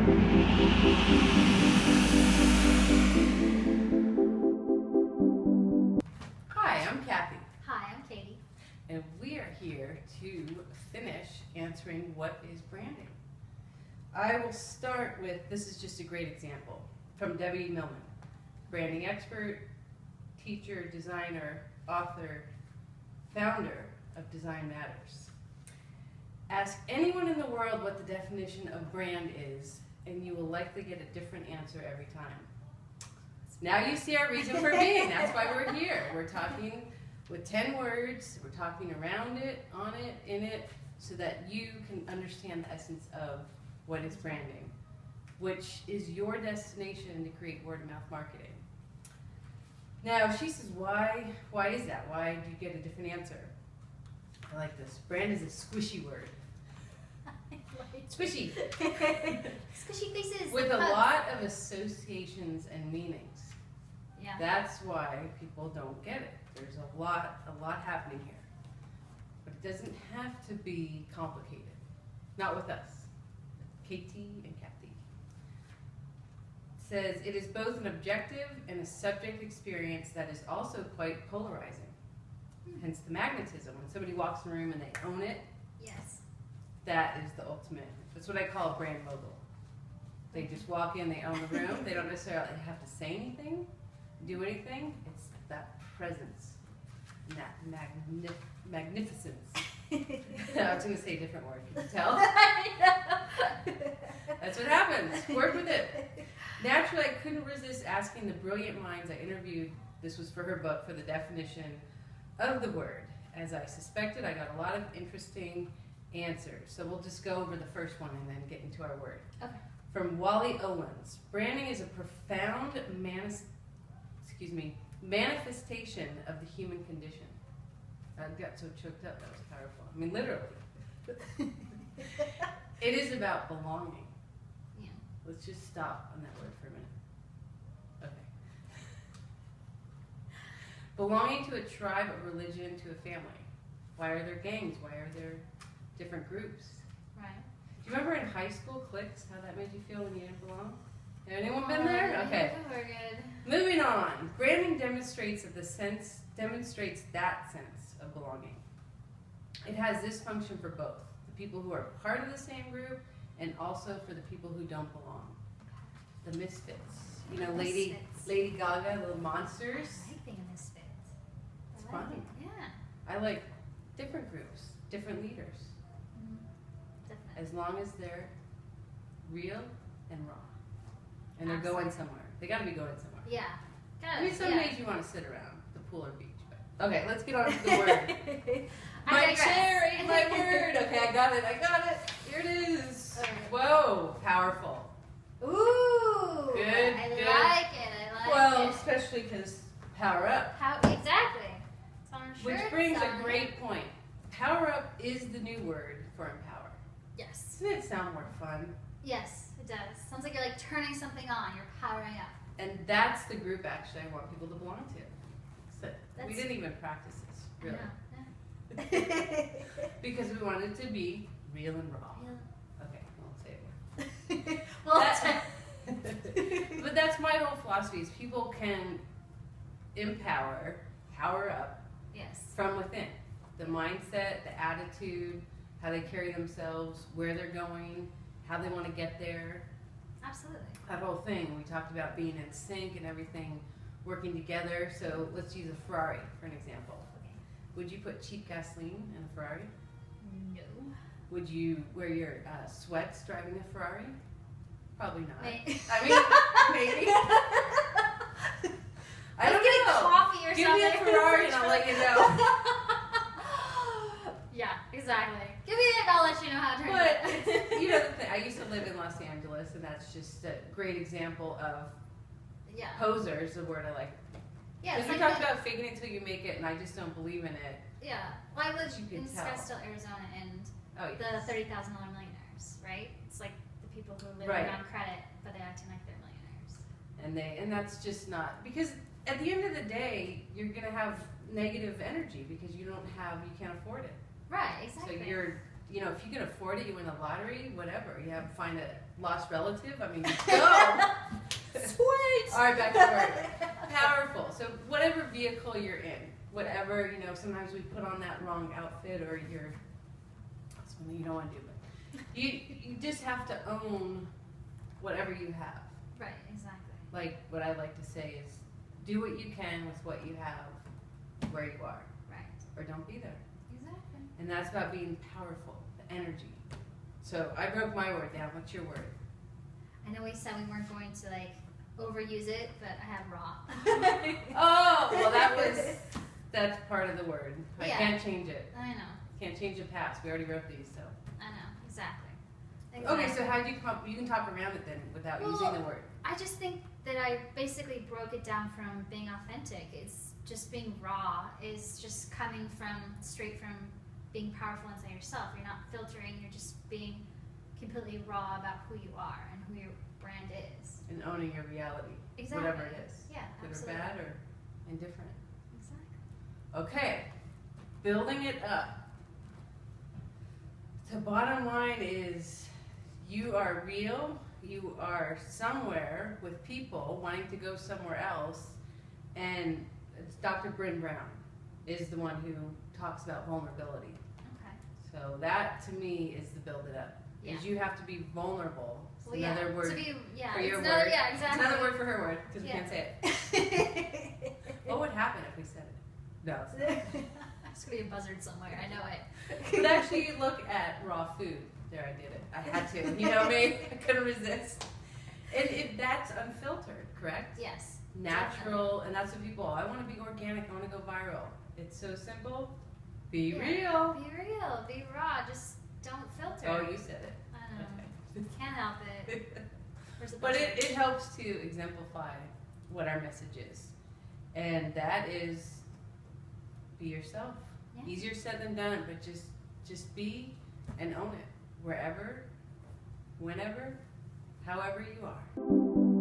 Hi, I'm Kathy. Hi, I'm Katie. And we are here to finish answering what is branding. I will start with, this is just a great example, from Debbie Millman, branding expert, teacher, designer, author, founder of Design Matters. Ask anyone in the world what the definition of brand is, and you will likely get a different answer every time. Now you see our reason for being. That's why we're here. We're talking with 10 words. We're talking around it, on it, in it, so that you can understand the essence of what is branding, which is your destination to create word-of-mouth marketing. Now, she says, why is that? Why do you get a different answer? I like this. Brand is a squishy word. Squishy. Squishy faces. With a lot of associations and meanings. Yeah. That's why people don't get it. There's a lot happening here. But it doesn't have to be complicated. Not with us. Katie and Kathy. It says, it is both an objective and a subject experience that is also quite polarizing. Hence the magnetism. When somebody walks in a room and they own it, Yes. that is the ultimate. That's what I call a brand mogul. They just walk in, they own the room. They don't necessarily have to say anything, do anything. It's that presence, and that magnificence. I was going to say a different word. Can you tell? That's what happens. Work with it. Naturally, I couldn't resist asking the brilliant minds I interviewed. This was for her book, for the definition of the word. As I suspected, I got a lot of interesting answers. So we'll just go over the first one and then get into our word. Okay. From Wally Owens, branding is a profound manifestation of the human condition. I got so choked up, that was powerful. I mean, literally. It is about belonging. Yeah. Let's just stop on that word for a minute. Okay. Belonging to a tribe, a religion, to a family. Why are there gangs? Why are there different groups? Right. Do you remember in high school cliques, how that made you feel when you didn't belong? Anyone been there? Okay. We're good. Moving on. Branding demonstrates that sense of belonging. It has this function for both the people who are part of the same group and also for the people who don't belong. The misfits. You know, Lady Gaga, Little Monsters. I like being a misfit. It's I like fun. it. Yeah. I like different groups, different leaders, Definitely. as long as they're real and raw. And they're Absolutely. going somewhere. They gotta be going somewhere. Yeah. Good. I mean, some yeah. days you want to sit around the pool or beach. But okay, let's get on to the word. I My digress. cherry, my word. Okay, I got it. Here it is. Okay. Whoa, powerful. Ooh. Good, I good. like it. I like Well, it. especially because power up. How exactly? It's on our Which shirt, brings it's a on- great point. Power up is the new word for empower. Yes. Doesn't it sound more fun? Yes, it does. Sounds like you're like turning something on. You're powering up. And that's the group actually I want people to belong to. So we That's- didn't even practice this, really. Yeah. Because we wanted it to be real and raw. Yeah. Okay, I won't say it. Well, But that's my whole philosophy is people can power up yes. from within. The mindset, the attitude, how they carry themselves, where they're going, how they want to get there. Absolutely. That whole thing. We talked about being in sync and everything working together. So let's use a Ferrari for an example. Okay. Would you put cheap gasoline in a Ferrari? No. Would you wear your sweats driving a Ferrari? Probably not. Maybe. I mean, maybe. I don't Getting know. coffee or Give something. me a Ferrari and I'll let you know. Yeah, exactly. Give me it, I'll let you know how to turn But it. it's, you know the thing, I used to live in Los Angeles, and that's just a great example of Yeah. poser is the word I like. Yeah. Because It's we like talked about faking it until you make it, and I just don't believe in it. yeah. Well, I lived You can in tell. Scottsdale, Arizona, and Oh, the yes. $30,000 millionaires, right? It's like the people who live Right. on credit, but they're acting like they're millionaires. And that's just not, because at the end of the day, you're gonna have negative energy because you can't afford it. Right. Exactly. So you know, if you can afford it, you win the lottery, whatever. You have find a lost relative. I mean, go. Sweet. All right, back to work. Powerful. So whatever vehicle you're in, whatever, you know, sometimes we put on that wrong outfit or you're something you don't want to do, but you just have to own whatever you have. Right, exactly. Like what I like to say is, do what you can with what you have, where you are, Right. or don't be there. Exactly. And that's about being powerful, the energy. So I broke my word down. What's your word? I know we said we weren't going to like overuse it, but I have raw. Oh, well that's part of the word. I Yeah. can't change it. I know. Can't change the past. We already wrote these, so. I know. Exactly. Okay, so how do you can talk around it then without using the word. I just think that I basically broke it down from being authentic. It's just being raw. Is just coming from straight from being powerful inside yourself. You're not filtering. You're just being completely raw about who you are and who your brand is. And owning your reality. Exactly. Whatever it is. Yeah, Good absolutely. or bad or indifferent. Exactly. Okay, building it up. The bottom line is you are real, you are somewhere with people wanting to go somewhere else, and it's Dr. Bryn Brown is the one who talks about vulnerability. Okay. So that to me is the build it up. Yeah. Is you have to be vulnerable. It's Well, yeah. another word To be, yeah. for It's your another, word. yeah, exactly. It's another word for her word because Yeah. we can't say it. What would happen if we said it? No. It's not. There's gonna be a buzzard somewhere. I know it. But actually, you look at raw food. There, I did it. I had to. You know me. I couldn't resist. And that's unfiltered, correct? Yes. Natural, and that's what people. I want to be organic. I want to go viral. It's so simple. Be Yeah. real. Be real. Be raw. Just don't filter. Oh, you said it. I know. Okay. Can't help it. Where's the But buzzard? it helps to exemplify what our message is, and that is be yourself. Yeah. Easier said than done, but just be and own it wherever, whenever, however you are.